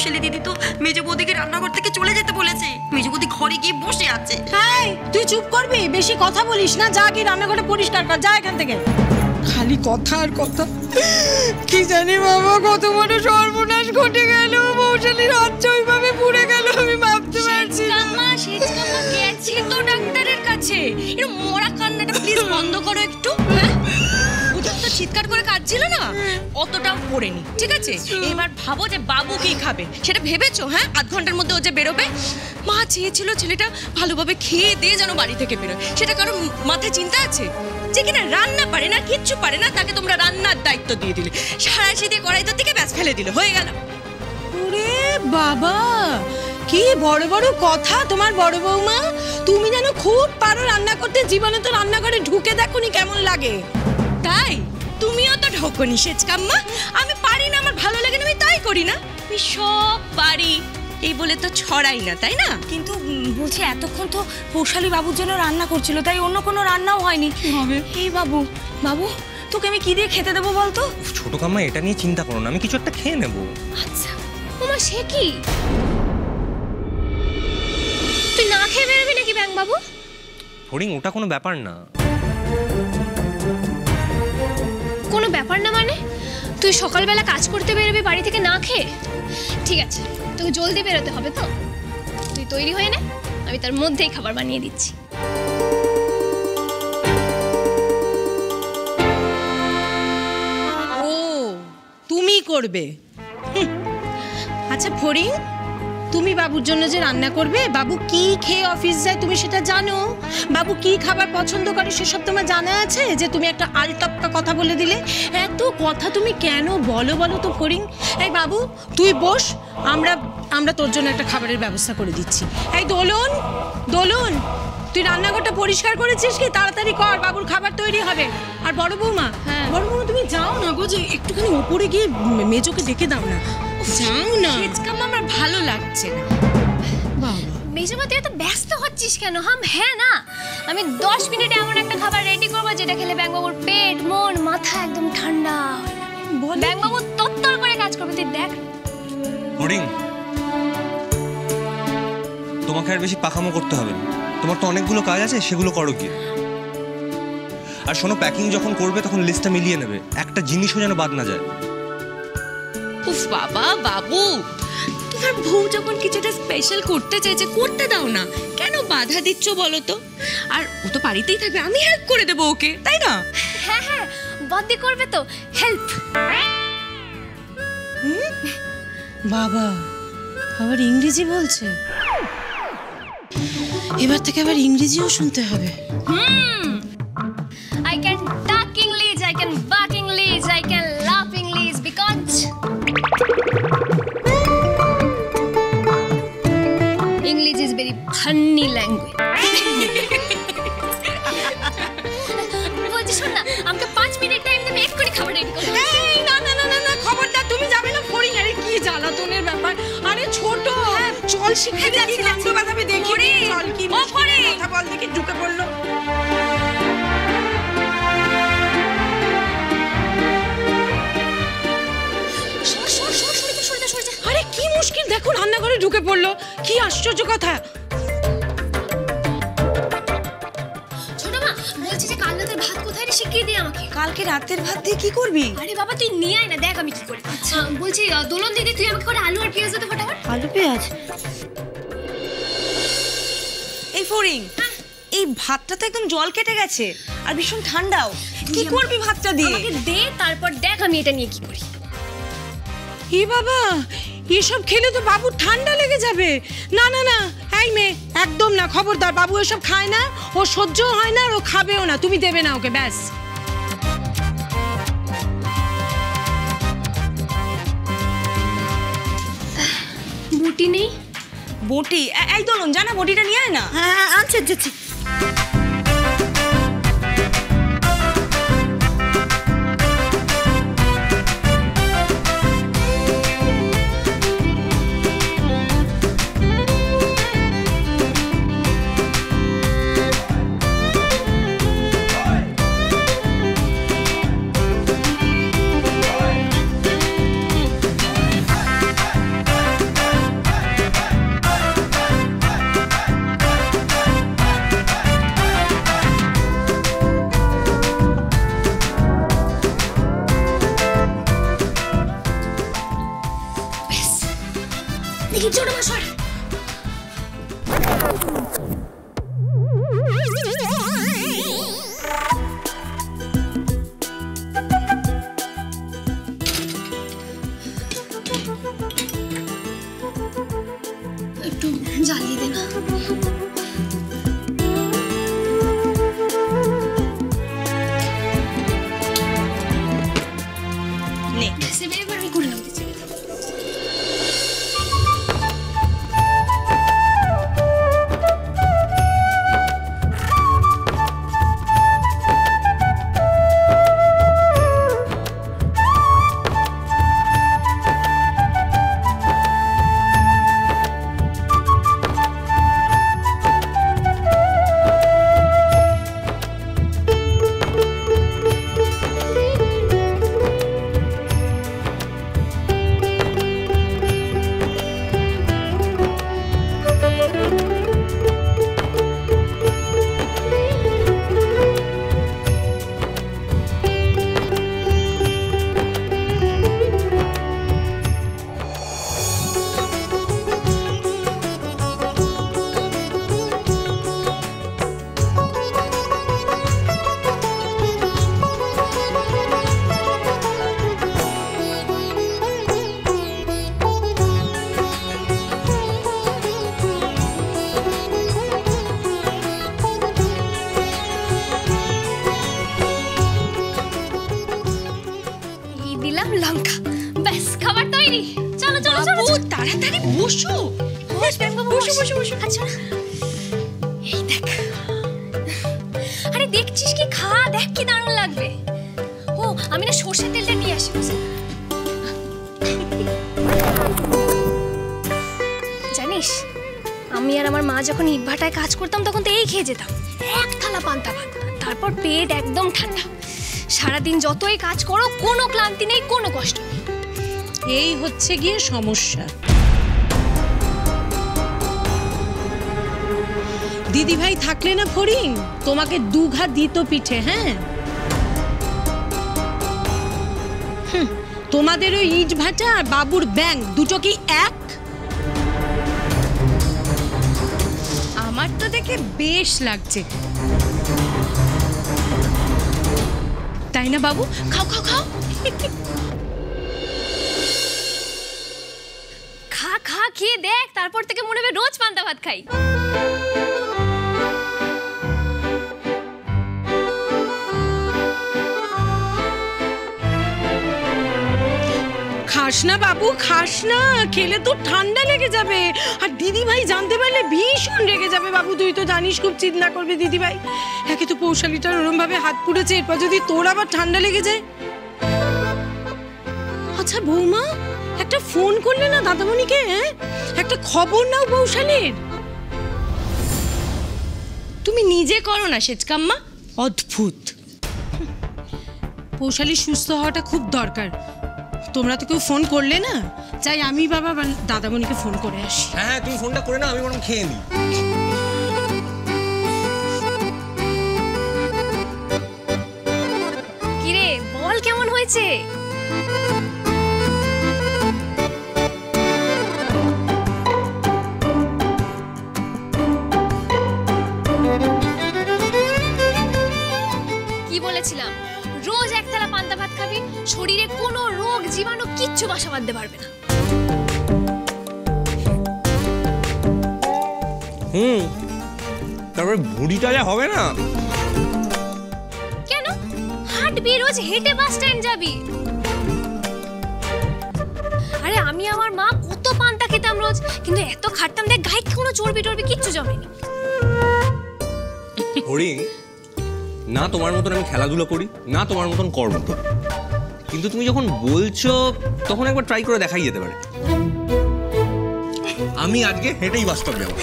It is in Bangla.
কৌশলী দিদি তো মেজো বৌদিকে রান্নাঘর থেকে চলে যেতে বলেছে। মেজো বৌদি ঘরে গিয়ে বসে আছে। হ্যাঁ তুই চুপ করবি, বেশি কথা বলিস না, যা কি রান্নাঘরটা পরিষ্কার কর, যা এখান থেকে। খালি কথা আর কথা। কি জানি বাবা কত বড় সর্বনাশ ঘটে গেল, কৌশলীর হাত ওইভাবে পুড়ে গেল, আমি ভাবতে পারছি না। সেজকাম্মা গেছে তো ডাক্তারের কাছে। এরকম মরা কান্নাটা প্লিজ বন্ধ করো একটু। তো চিৎকার করে কাঁদছিল না, অতটাও পড়েনি, ঠিক আছে? এবার ভাবো যে বাবু কি খাবে সেটা ভেবেছো? হ্যাঁ, আধ ঘন্টার মধ্যে ও যে বেরোবে। মা চেয়েছিল ছেলেটা ভালোভাবে খেয়ে দিয়ে যেন বাড়ি থেকে বেরোয়, সেটা কারো মাথায় চিন্তা আছে? যে কিনা রান্না পারে না, কিচ্ছু পারে না, তাকে তোমরা রান্নার দায়িত্ব দিয়ে দিলে, সারাশি দিয়ে কড়াইতে থেকে ব্যাস ফেলে দিলে, হয়ে গেল। ওরে বাবা, কি বড় বড় কথা তোমার বড় বৌমা। তুমি যেন খুব পারো রান্না করতে, জীবনে তো রান্নাঘরে ঢুকে দেখোনি কেমন লাগে। তাই তুমিও তো ঢোকনি সেজকাম্মা। আমি পারি না, আমার ভালো লাগে না, আমি তাই করি না। আমি সব পারি এই বলে তো ছড়াই না, তাই না? কিন্তু বলছি এতক্ষণ তো কৌশলী বাবুর জন্য রান্না করছিল, তাই অন্য কোনো রান্নাও হয়নি। এই বাবু, বাবু তোকে আমি কি দিয়ে খেতে দেবো বলতো? ছোট কাম্মা এটা নিয়ে চিন্তা করো না, আমি কিছু একটা খেয়ে নেবো। আচ্ছা ওমা, সে কি তুই না খেয়ে বেরোবি নাকি ব্যাং বাবু? ফড়িং, ওটা কোনো ব্যাপার না। কোনো ব্যাপার না মানে? তুই সকালবেলা কাজ করতে বেরোবি বাড়ি থেকে না খেয়ে? ঠিক আছে, তোকে জলদি বেরোতে হবে তো, তুই তৈরি হয়ে নে, আমি তার মধ্যেই খাবার বানিয়ে দিচ্ছি। ও তুমি করবে? আচ্ছা ফড়িং, তুমি বাবুর জন্য যে রান্না করবে, বাবু কি খেয়ে অফিস যায় তুমি সেটা জানো? বাবু কি খাবার পছন্দ করে সেসব তোমার জানা আছে? যে তুমি একটা আলটপকা কথা বলে দিলে। এত কথা তুমি কেন বলো বলো তো ফড়িং? এই বাবু তুই বস, আমরা তোর জন্য একটা খাবারের ব্যবস্থা করে দিচ্ছি। এই দোলন, দোলন তুই রান্নাঘরটা পরিষ্কার করেছিস কি? তাড়াতাড়ি কর, বাবুর খাবার তৈরি হবে। আর বড় বৌমা, বড় বৌমা তুমি যাও না গো, যে একটুখানি ওপরে গিয়ে মেজোকে ডেকে দাও না, যাও না। সেজকাম্মা আমার ভালো লাগছে না। মেজমা তুই এত ব্যস্ত হচ্ছিস কেন? হ্যাঁ না, আমি 10 মিনিটে এমন একটা খাবার রেডি করবো যেটা খেলে ব্যাংবাবুর পেট মন মাথা একদম ঠান্ডা। ব্যাংবাবু তত্তর করে কাজ করবে, তুই দেখ। ফড়িং, তোমাকে আর বেশি পাকামো করতে হবে না, তোমার তো অনেকগুলো কাজ আছে, সেগুলো করো কি। আর শোনো, প্যাকিং যখন করবে তখন লিস্টটা মিলিয়ে নেবে, একটা জিনিসও যেন বাদ না যায়। উফ বাবা, বাবু তোমার বউ যখন কিছুটা স্পেশাল করতে চাইছে করতে দাও না, কেন বাধা দিচ্ছ বলো তো? আর ও তো বাড়িতেই থাকবে, আমি হেল্প করে দেবো ওকে, তাই না? হ্যাঁ হ্যাঁ, বদ্দি করবে তো হেল্প। বাবা আবার ইংরেজি বলছে, এবার থেকে আবার ইংরেজিও শুনতে হবে। I can talk English, I can bark English, I can laugh English because English is very funny language. বলছি শোন না, আমাকে 5 মিনিট টাইম দেবে, এক্ষুনি খাবার রেডি করো। এই না না না না, খবরদার, তুমি যাবে না ফড়িং। আরে কি জ্বালাতনের ব্যাপার। আরে ছোট, চল শিখে দেখি, কাণ্ড বাঁধাবে দেখি। চল কি কথা বল দেখি, ঢুকে পড়লো। আরে কি মুশকিল, দেখো রান্নাঘরে ঢুকে পড়লো, কি আশ্চর্য কথা। ছোট মা বলছি যে কাল রাতের ভাত কোথায় রে, শিখিয়ে দে আমাকে। কালকে রাতের ভাত দিয়ে কি করবি? আরে বাবা তুই নিয়ে আয় না, দেখ আমি কি করি। বলছি দোলন দিদি তুই আমাকে করে আলু আর পেঁয়াজ দে ফটাফট। আলু পেঁয়াজ? এই ফড়িং, এই ভাতটা তো একদম জল কেটে গেছে আর ভীষণ ঠান্ডাও, কি করবি ভাতটা দিয়ে? আমাকে দে, তারপর দেখ আমি এটা নিয়ে কি করি। এ বাবা, এসব খেলে তো বাবুর ঠান্ডা লেগে যাবে। না না না, এই মেয়ে একদম না, খবরদার, বাবু এসব খায় না, ও সহ্যও হয় না আর ও খাবেও না, তুমি দেবে না ওকে, ব্যাস। বটি নেই? বটি? এই দোলন, জানা বটিটা নিয়ে আয় না। হ্যাঁ আনছি আনছি। দেখি ছোট মা সর। একটু জ্বালিয়ে দে না। নে এবার আমি করে নিতে চাই। লঙ্কা, ব্যাস খাবার তৈরি। চলো চলো চলো তাড়াতাড়ি বসো। বসো বসো বসো। আচ্ছা এই দেখ, আরে দেখছিস কি, খা দেখ কি দারুণ লাগবে। ও আমি না সর্ষের তেলটা নিয়ে আসি। জানিস আমি আর আমার মা যখন ইটভাটায় কাজ করতাম তখন তো এই খেয়ে যেতাম, এক থালা পান্তা ভাত, তারপর পেট একদম ঠান্ডা। সারাদিন যতই কাজ করো কোনো ক্লান্তি নেই, কোনো কষ্ট নেই। এই হচ্ছে গিয়ে সমস্যা। দিদি ভাই থাকলে না ফড়িং তোমাকে দুঘা দিত পিঠে। হ্যাঁ তোমাদের ওই ইট ভাটা আর বাবুর ব্যাং দুটো কি এক? আমার তো দেখে বেশ লাগছে, তাই না বাবু? খাও খাও খাও। খা খা খেয়ে দেখ, তারপর থেকে মনে হবে রোজ পান্তা ভাত খাই। খাস না বাবু, খাস না, খেলে তো ঠান্ডা লেগে যাবে। আর দিদি ভাই জানতে পারলে ভীষণ রেগে যাবে বাবু। তুই তো জানিস খুব চিন্তা করবে দিদি ভাই। একে তো পৌশালিটার ওরম ভাবে হাত পুড়েছে, এরপর যদি তোর আবার ঠান্ডা লেগে যায়। আচ্ছা বৌমা, একটা ফোন করলে না দাদামণিকে? হ্যাঁ একটা খবর নাও পৌশালির। তুমি নিজে করো না সেচকাম্মা, অদ্ভুত। পৌশালি সুস্থ হওয়াটা খুব দরকার। তোমরা তো কেউ ফোন করলে না, চাই আমি বাবা দাদামণিকে ফোন করে আসি। হ্যাঁ তুমি ফোনটা করে না, আমি বরং খেয়ে নিই। কিরে বল কেমন হয়েছে? কি বলেছিলাম, রোজ এক থালা পান্তা ভাত খাবি, শরীরে কোনো রোগ জীবাণু কিচ্ছু বাসা বাঁধতে পারবে না। তারপরে ভুঁড়িটা যা হবে না। কেন হাঁটবি, রোজ হেঁটে বাস স্ট্যান্ড যাবি। আরে আমি আমার মা কত পান্তা খেতাম রোজ, কিন্তু এত খাটতাম দেখ গায়ে কোনো চর্বি টর্বি কিচ্ছু জমেনি। হরিং, না তোমার মতন আমি খেলাধুলো করি, না তোমার মতন কর্ম করি, কিন্তু তুমি যখন বলছো তখন একবার ট্রাই করে দেখাই যেতে পারে। আমি আজকে হেঁটেই বাস্তব যাবো।